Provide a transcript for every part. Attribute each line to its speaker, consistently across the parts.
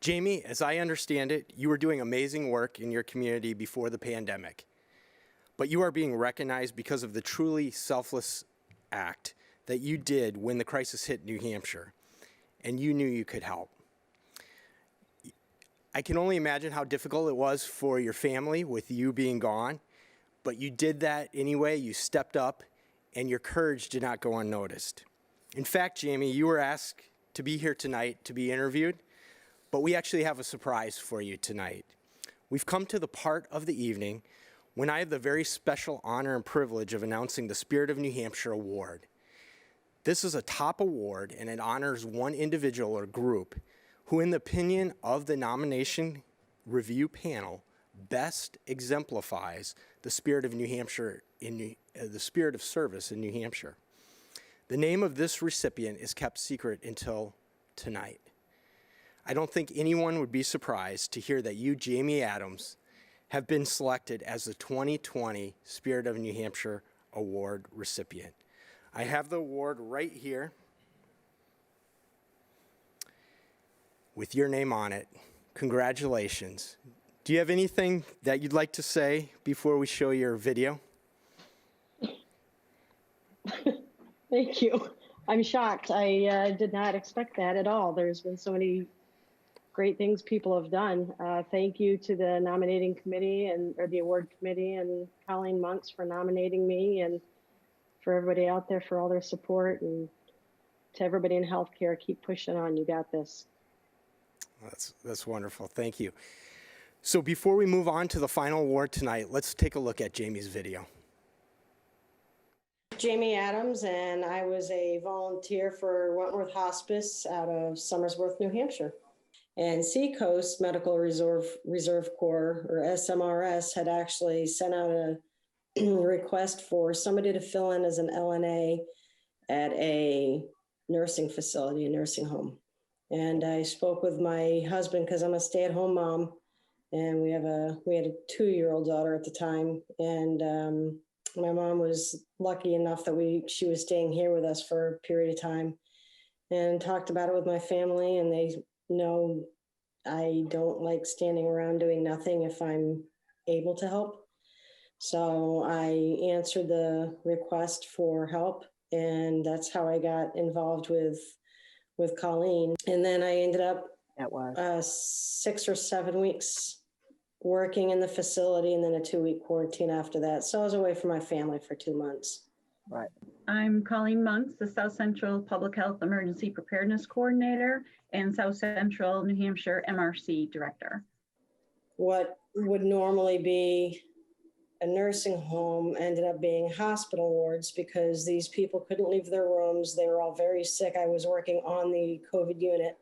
Speaker 1: Jaimie, as I understand it, you were doing amazing work in your community before the pandemic, but you are being recognized because of the truly selfless act that you did when the crisis hit New Hampshire, and you knew you could help. I can only imagine how difficult it was for your family with you being gone, but you did that anyway. You stepped up, and your courage did not go unnoticed. In fact, Jaimie, you were asked to be here tonight to be interviewed, but we actually have a surprise for you tonight. We've come to the part of the evening when I have the very special honor and privilege of announcing the Spirit of New Hampshire Award. This is a top award, and it honors one individual or group who, in the opinion of the nomination review panel, best exemplifies the spirit of New Hampshire, the spirit of service in New Hampshire. The name of this recipient is kept secret until tonight. I don't think anyone would be surprised to hear that you, Jaimie Adams, have been selected as the 2020 Spirit of New Hampshire Award recipient. I have the award right here with your name on it. Congratulations. Do you have anything that you'd like to say before we show your video?
Speaker 2: Thank you. I'm shocked. I did not expect that at all. There's been so many great things people have done. Thank you to the nominating committee or the award committee and Colleen Monks for nominating me, and for everybody out there for all their support, and to everybody in healthcare, keep pushing on. You got this.
Speaker 1: That's wonderful. Thank you. So before we move on to the final award tonight, let's take a look at Jaimie's video.
Speaker 2: Jaimie Adams, and I was a volunteer for Wentworth Hospice out of Somersworth, New Hampshire. And Seacoast Medical Reserve Corps, or SMRS, had actually sent out a request for somebody to fill in as an LNA at a nursing facility, a nursing home. And I spoke with my husband because I'm a stay-at-home mom, and we had a 2-year-old daughter at the time. And my mom was lucky enough that she was staying here with us for a period of time, and talked about it with my family, and they know I don't like standing around doing nothing if I'm able to help. So I answered the request for help, and that's how I got involved with Colleen. And then I ended up 6 or 7 weeks working in the facility, and then a 2-week quarantine after that. So I was away from my family for 2 months.
Speaker 3: Right. I'm Colleen Monks, the South Central Public Health Emergency Preparedness Coordinator and South Central New Hampshire MRC Director.
Speaker 2: What would normally be a nursing home ended up being hospital wards because these people couldn't leave their rooms. They were all very sick. I was working on the COVID unit.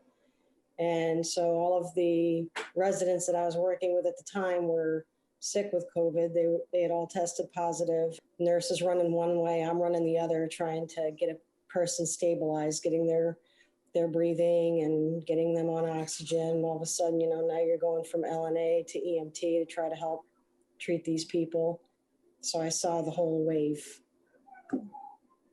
Speaker 2: And so all of the residents that I was working with at the time were sick with COVID. They had all tested positive. Nurses running one way, I'm running the other, trying to get a person stabilized, getting their breathing and getting them on oxygen. All of a sudden, now you're going from LNA to EMT to try to help treat these people. So I saw the whole wave.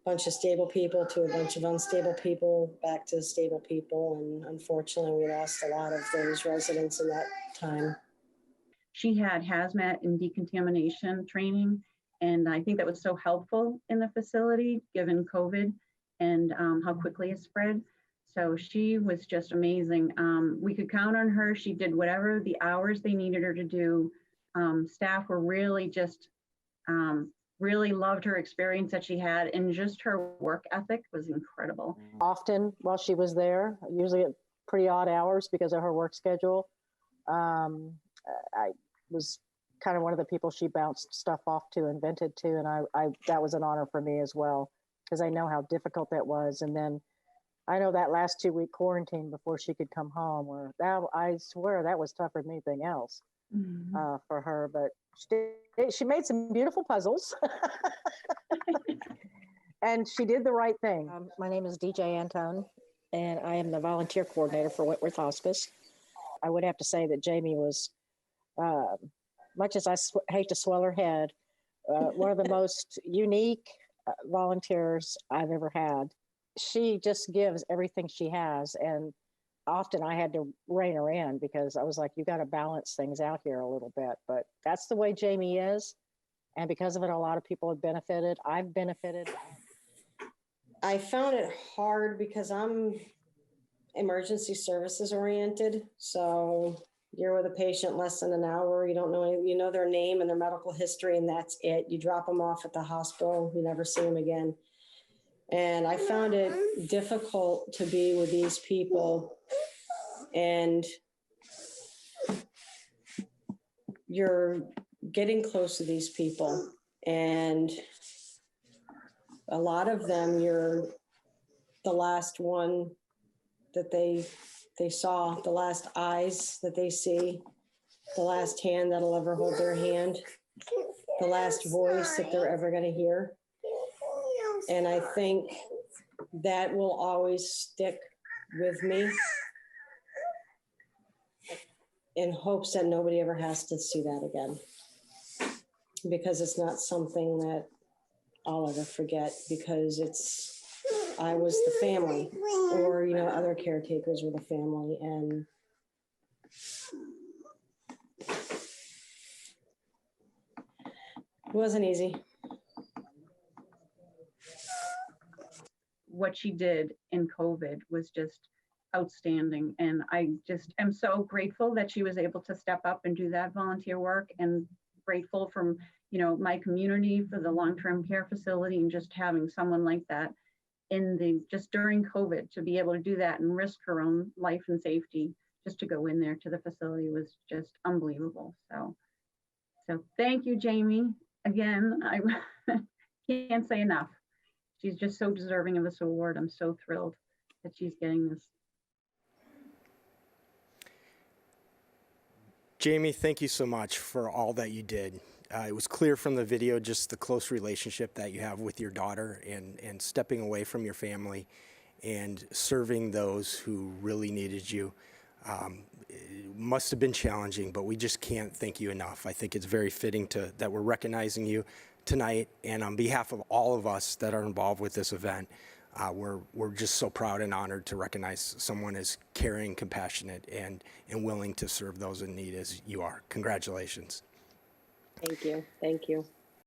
Speaker 2: Bunch of stable people to a bunch of unstable people, back to stable people. And unfortunately, we lost a lot of those residents in that time.
Speaker 3: She had hazmat and decontamination training, and I think that was so helpful in the facility given COVID and how quickly it spread. So she was just amazing. We could count on her. She did whatever the hours they needed her to do. Staff were really just really loved her experience that she had, and just her work ethic was incredible.
Speaker 4: Often while she was there, usually at pretty odd hours because of her work schedule, I was kind of one of the people she bounced stuff off to and vented to, and I that was an honor for me as well, because I know how difficult that was. And then I know that last 2-week quarantine before she could come home, where I swear that was tougher than anything else for her. But she made some beautiful puzzles, and she did the right thing. My name is DJ Antone, and I am the volunteer coordinator for Wentworth Hospice. I would have to say that Jaimie was, much as I hate to swell her head, one of the most unique volunteers I've ever had. She just gives everything she has, and often I had to rein her in because I was like, you got to balance things out here a little bit. But that's the way Jaimie is. And because of it, a lot of people have benefited. I've benefited.
Speaker 2: I found it hard because I'm emergency services oriented. So you're with a patient less than an hour. You don't know, you know their name and their medical history, and that's it. You drop them off at the hospital. You never see them again. And I found it difficult to be with these people. And you're getting close to these people. And a lot of them, you're the last one that they saw, the last eyes that they see, the last hand that'll ever hold their hand, the last voice that they're ever going to hear. And I think that will always stick with me in hopes that nobody ever has to see that again, because it's not something that I'll ever forget, because I was the family, or, you know, other caretakers were the family. And it wasn't easy.
Speaker 3: What she did in COVID was just outstanding. And I just am so grateful that she was able to step up and do that volunteer work, and grateful from, you know, my community for the long-term care facility, and just having someone like that just during COVID to be able to do that and risk her own life and safety just to go in there to the facility was just unbelievable. So thank you, Jaimie. Again, I can't say enough. She's just so deserving of this award. I'm so thrilled that she's getting this.
Speaker 1: Jaimie, thank you so much for all that you did. It was clear from the video just the close relationship that you have with your daughter, and stepping away from your family and serving those who really needed you. It must have been challenging, but we just can't thank you enough. I think it's very fitting that we're recognizing you tonight, and on behalf of all of us that are involved with this event, we're just so proud and honored to recognize someone as caring, compassionate, and willing to serve those in need as you are. Congratulations.
Speaker 2: Thank you. Thank you.